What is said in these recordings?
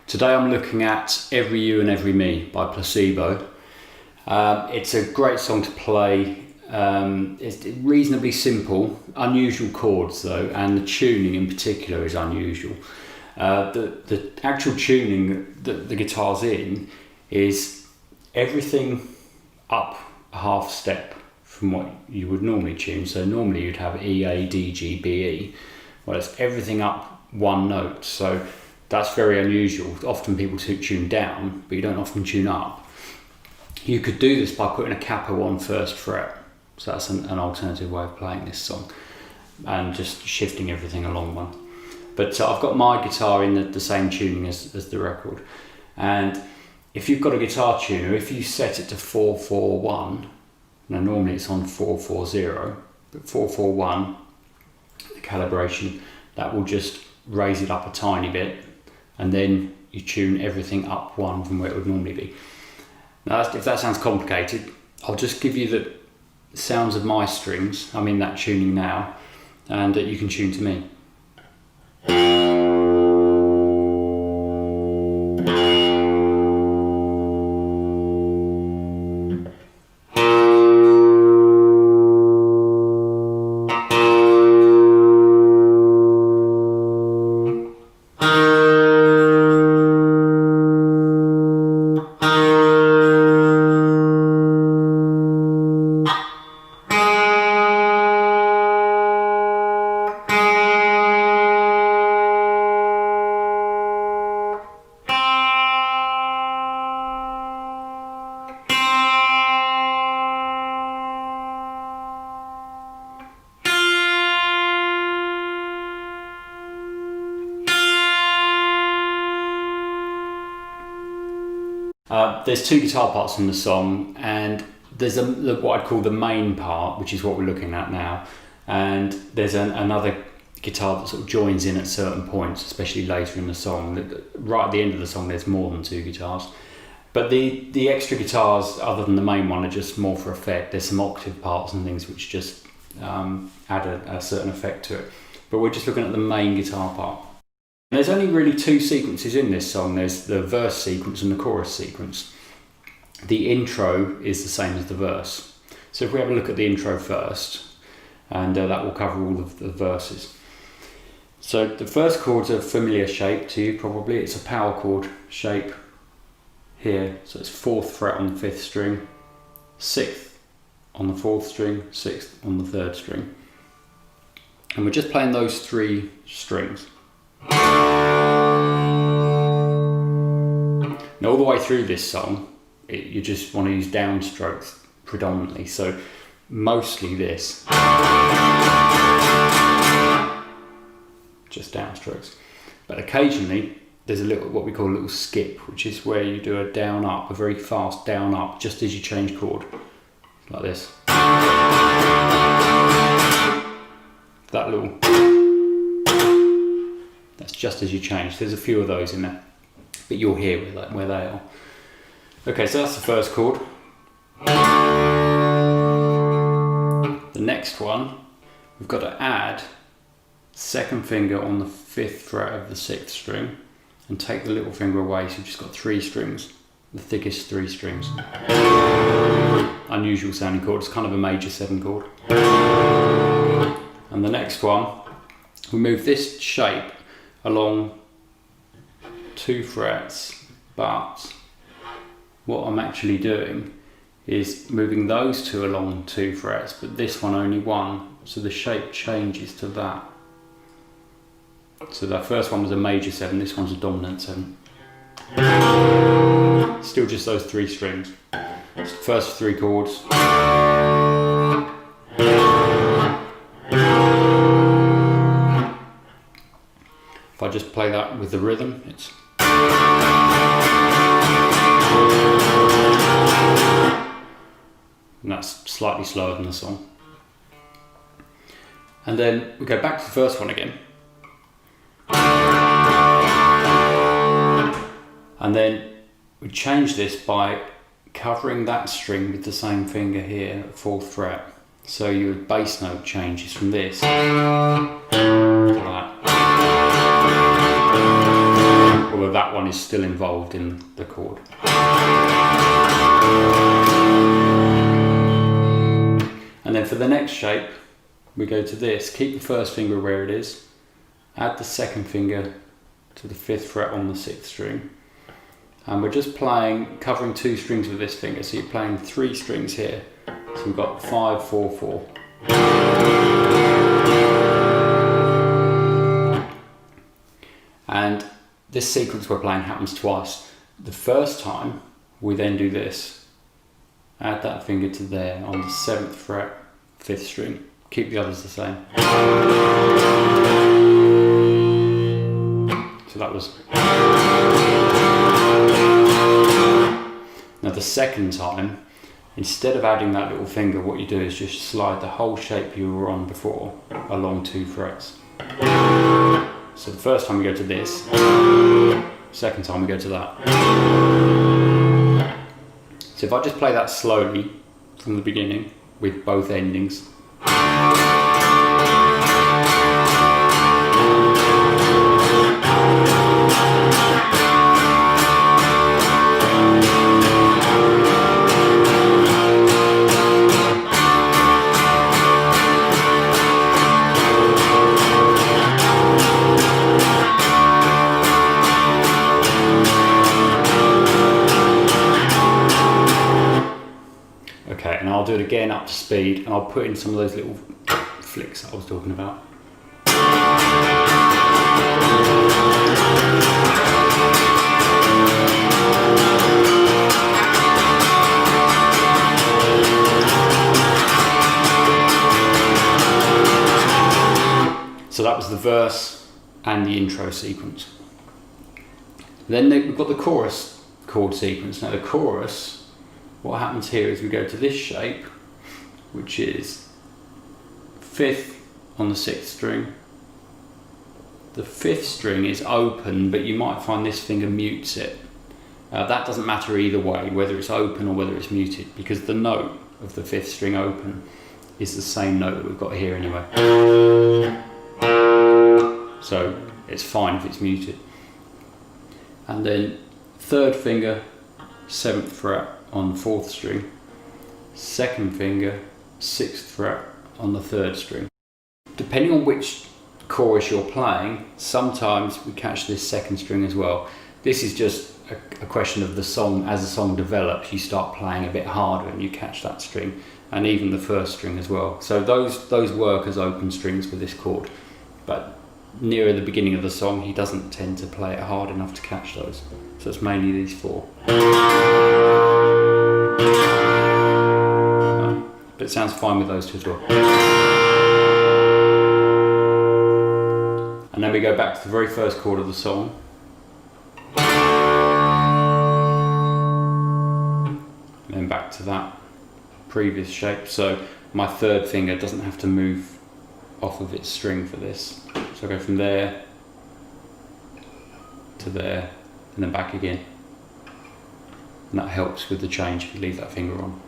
Today I'm looking at Every You and Every Me by Placebo. It's a great song to play. It's reasonably simple, unusual chords though, and the tuning in particular is unusual. The actual tuning that the guitar's in is everything up a half step from what you would normally tune. So normally you'd have E, A, D, G, B, E. Well, it's everything up one note. So that's very unusual. Often people tune down, but you don't often tune up. You could do this by putting a capo on first fret. So that's an alternative way of playing this song, and just shifting everything along one. But I've got my guitar in the same tuning as the record. And if you've got a guitar tuner, if you set it to 4-4-1, now normally it's on 4-4-0, but 4-4-1, the calibration, that will just raise it up a tiny bit, and then you tune everything up one from where it would normally be. Now, if that sounds complicated, I'll just give you the sounds of my strings. I'm in that tuning now, and you can tune to me. There's two guitar parts in the song, and there's what I'd call the main part, which is what we're looking at now, and there's another guitar that sort of joins in at certain points, especially later in the song. Right at the end of the song there's more than two guitars, but the extra guitars other than the main one are just more for effect. There's some octave parts and things which just add a certain effect to it, but we're just looking at the main guitar part. There's only really two sequences in this song. There's the verse sequence and the chorus sequence. The intro is the same as the verse. So if we have a look at the intro first, and that will cover all of the verses. So the first chord's a familiar shape to you probably. It's a power chord shape here. So it's 4th fret on the 5th string, 6th on the 4th string, 6th on the 3rd string. And we're just playing those three strings. Now all the way through this song, you just want to use downstrokes predominantly, so mostly this, just downstrokes. But occasionally there's a little, what we call a little skip, which is where you do a down up, a very fast down up, just as you change chord, like this. That little, that's just as you change. There's a few of those in there, but you'll hear where they are. Okay, so that's the first chord. The next one, we've got to add second finger on the 5th fret of the 6th string and take the little finger away, so you've just got 3 strings, the thickest 3 strings. Unusual sounding chord, it's kind of a major 7 chord. And the next one, we move this shape along 2 frets, but what I'm actually doing is moving those two along 2 frets, but this one only 1, so the shape changes to that. So that first one was a major 7, this one's a dominant 7. Still just those 3 strings. It's the first 3 chords. If I just play that with the rhythm, it's... and that's slightly slower than the song. And then we go back to the first one again. And then we change this by covering that string with the same finger here at 4th fret. So your bass note changes from this to that. although that one is still involved in the chord. And then for the next shape, we go to this. Keep the first finger where it is. Add the second finger to the 5th fret on the 6th string. And we're just playing, covering 2 strings with this finger. So you're playing 3 strings here. So we've got 5, 4, 4. And this sequence we're playing happens twice. The first time, we then do this. Add that finger to there on the 7th fret, 5th string. Keep the others the same. So that was... Now the second time, instead of adding that little finger, what you do is just slide the whole shape you were on before along 2 frets. So the first time we go to this, second time we go to that. So if I just play that slowly from the beginning with both endings. Okay, and I'll do it again up to speed, and I'll put in some of those little flicks that I was talking about. So that was the verse and the intro sequence. Then we've got the chorus chord sequence. Now the chorus, what happens here is we go to this shape, which is 5th on the 6th string. The 5th string is open, but you might find this finger mutes it. That doesn't matter either way, whether it's open or whether it's muted, because the note of the 5th string open is the same note that we've got here anyway. So it's fine if it's muted. And then 3rd finger, 7th fret on the 4th string, 2nd finger, 6th fret on the 3rd string. Depending on which chorus you're playing, sometimes we catch this 2nd string as well. This is just a question of the song. As the song develops, you start playing a bit harder and you catch that string, and even the 1st string as well. So those work as open strings with this chord, but nearer the beginning of the song he doesn't tend to play it hard enough to catch those. So it's mainly these 4. But it sounds fine with those 2 as well. And then we go back to the very first chord of the song. And then back to that previous shape. So my 3rd finger doesn't have to move off of its string for this. So I go from there to there and then back again. And that helps with the change if you leave that finger on.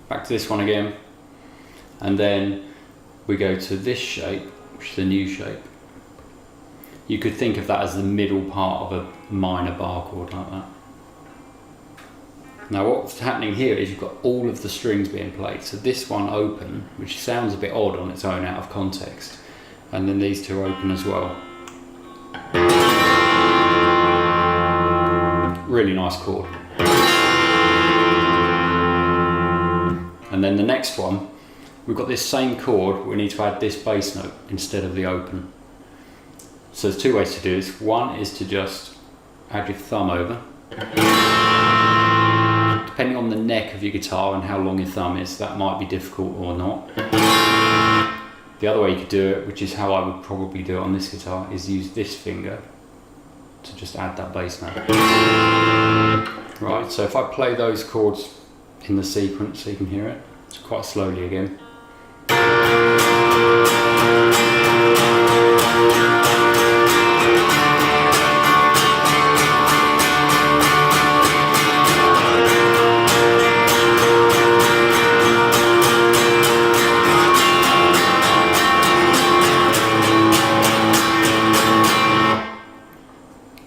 Back to this one again, and then we go to this shape, which is the new shape. You could think of that as the middle part of a minor bar chord like that. Now what's happening here is you've got all of the strings being played. So this one open, which sounds a bit odd on its own out of context, and then these 2 open as well. Really nice chord. And then the next one, we've got this same chord, but we need to add this bass note instead of the open. So there's 2 ways to do this. One is to just add your thumb over. Depending on the neck of your guitar and how long your thumb is, that might be difficult or not. The other way you could do it, which is how I would probably do it on this guitar, is use this finger to just add that bass note. Right, so if I play those chords in the sequence so you can hear it, it's quite slowly again.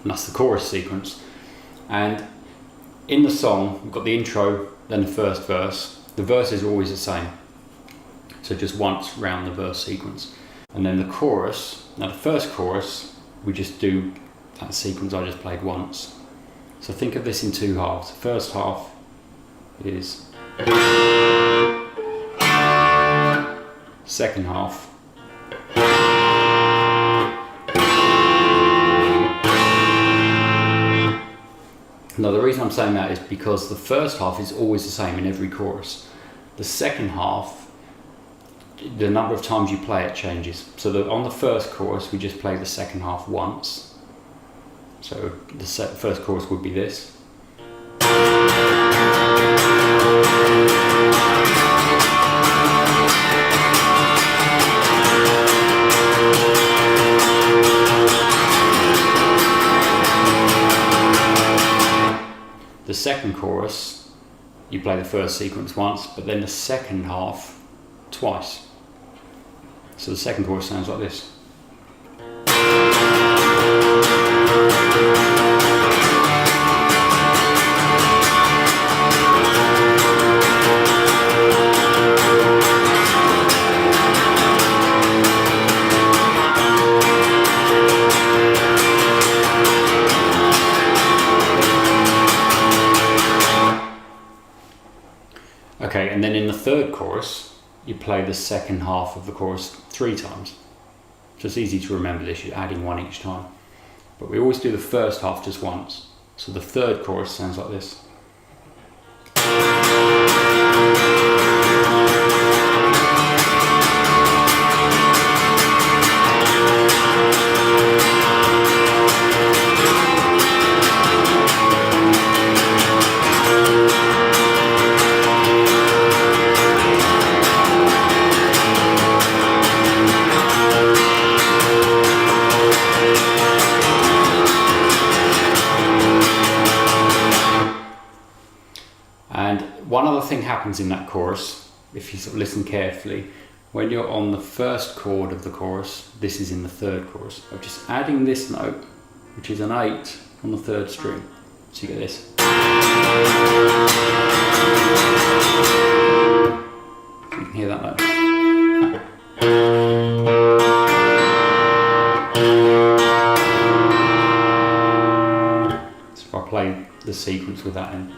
and that's the chorus sequence. And in the song, we've got the intro, then the first verse. The verse is always the same, so just once round the verse sequence. And then the chorus, now the first chorus, we just do that sequence I just played once. So think of this in two halves. The first half is, second half, now the reason I'm saying that is because the first half is always the same in every chorus. The second half, the number of times you play it changes. So on the first chorus we just play the second half once. So the first chorus would be this. The second chorus, you play the first sequence once, but then the second half twice. So the second chorus sounds like this. Okay, and then in the third chorus, you play the second half of the chorus 3 times. So it's easy to remember this, you're adding 1 each time. But we always do the first half just once. So the third chorus sounds like this. And one other thing happens in that chorus, if you sort of listen carefully, when you're on the first chord of the chorus, this is in the third chorus. I'm just adding this note, which is an 8 on the third string. So you get this. So you can hear that note. So if I play the sequence with that in.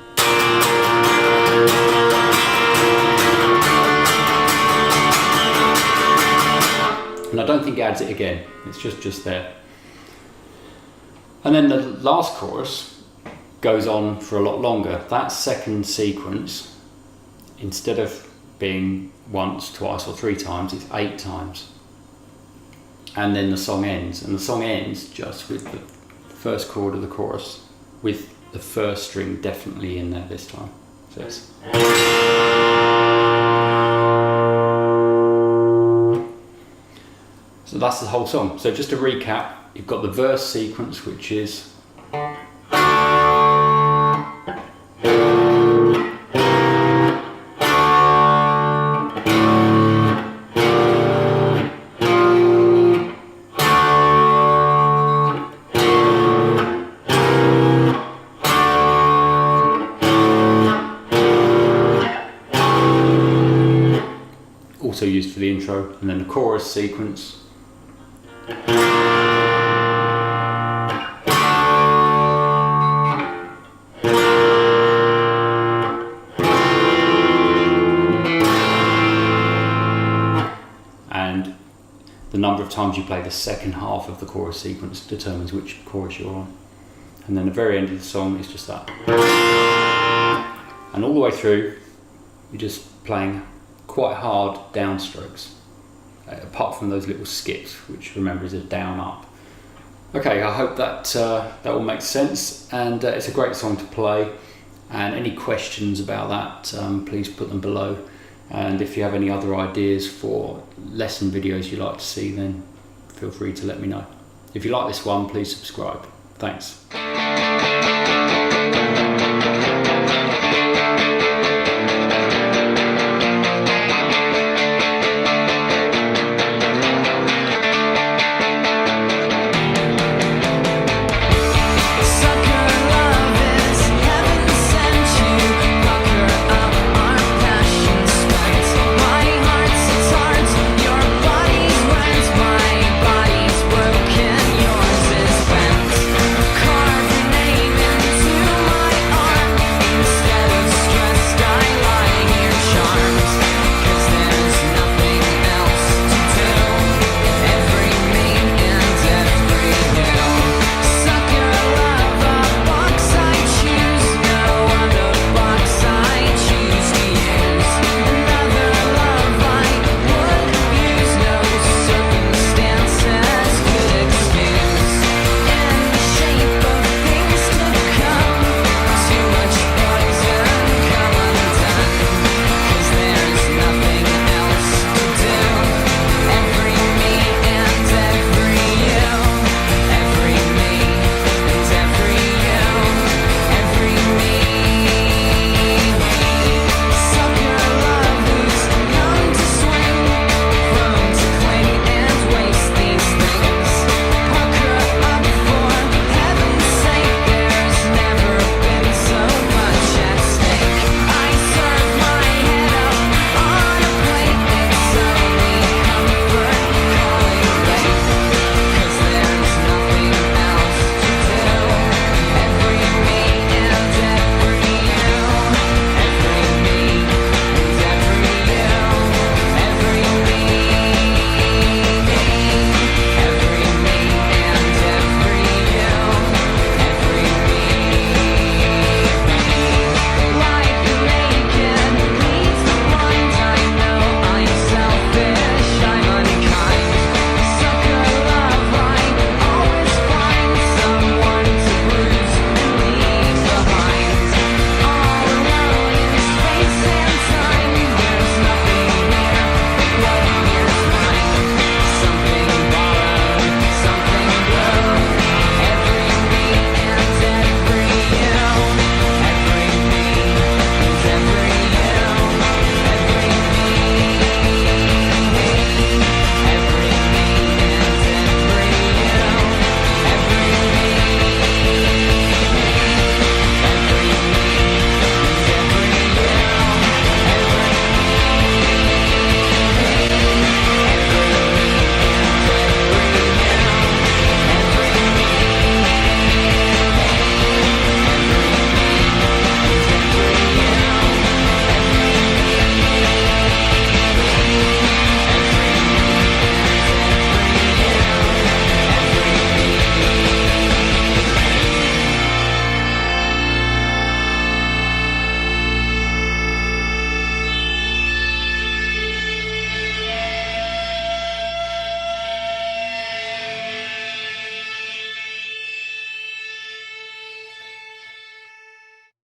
And I don't think it adds it again, it's just there. And then the last chorus goes on for a lot longer. That second sequence, instead of being once, twice or 3 times, it's 8 times. And then the song ends, and the song ends just with the first chord of the chorus, with the first string definitely in there this time. So it's so that's the whole song. So just to recap, you've got the verse sequence, which is also used for the intro, and then the chorus sequence. And the number of times you play the second half of the chorus sequence determines which chorus you're on. And then the very end of the song is just that. And all the way through, you're just playing quite hard downstrokes, apart from those little skips, which remember is a down up. Okay, I hope that that all makes sense, and it's a great song to play. And any questions about that, please put them below. And if you have any other ideas for lesson videos you'd like to see, then feel free to let me know. If you like this one, please subscribe. Thanks.